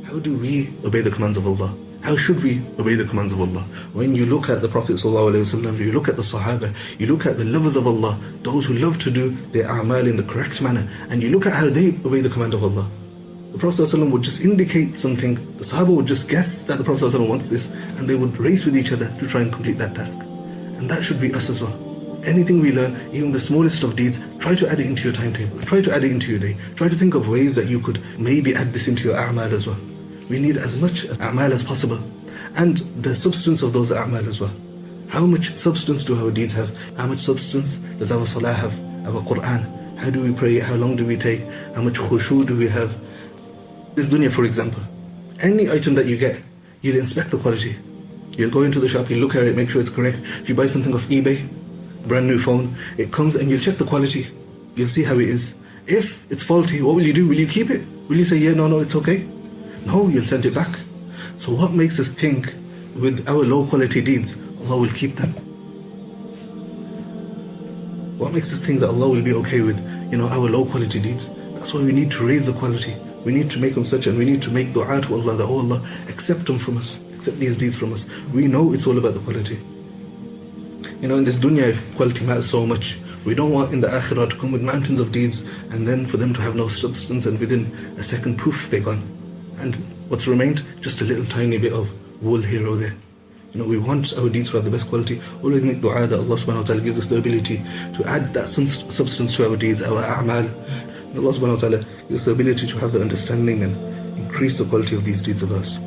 How do we obey the commands of Allah? How should we obey the commands of Allah? When you look at the Prophet ﷺ, you look at the Sahaba, you look at the lovers of Allah, those who love to do their a'mal in the correct manner, and you look at how they obey the command of Allah. The Prophet ﷺ would just indicate something, the Sahaba would just guess that the Prophet ﷺ wants this, and they would race with each other to try and complete that task. And that should be us as well. Anything we learn, even the smallest of deeds, try to add it into your timetable, try to add it into your day, try to think of ways that you could maybe add this into your a'mal as well. We need as much a'mal as possible, and the substance of those a'mal as well. How much substance do our deeds have? How much substance does our salah have? Our Quran? How do we pray? How long do we take? How much khushu do we have? This dunya, for example, any item that you get, you'll inspect the quality. You'll go into the shop, you'll look at it, make sure it's correct. If you buy something off eBay, brand new phone, it comes and you'll check the quality. You'll see how it is. If it's faulty, what will you do? Will you keep it? Will you say, yeah, no, it's okay? No, you'll send it back. So what makes us think with our low quality deeds, Allah will keep them? What makes us think that Allah will be okay with, our low quality deeds? That's why we need to raise the quality. We need to make them such, and we need to make dua to Allah that, oh Allah, accept them from us, accept these deeds from us. We know it's all about the quality. In this dunya, if quality matters so much, we don't want in the akhirah to come with mountains of deeds and then for them to have no substance, and within a second, poof, they're gone. And what's remained? Just a little tiny bit of wool here or there. We want our deeds to have the best quality. Always make dua that Allah subhanahu wa ta'ala gives us the ability to add that substance to our deeds, our a'mal. And Allah subhanahu wa ta'ala gives us the ability to have the understanding and increase the quality of these deeds of ours.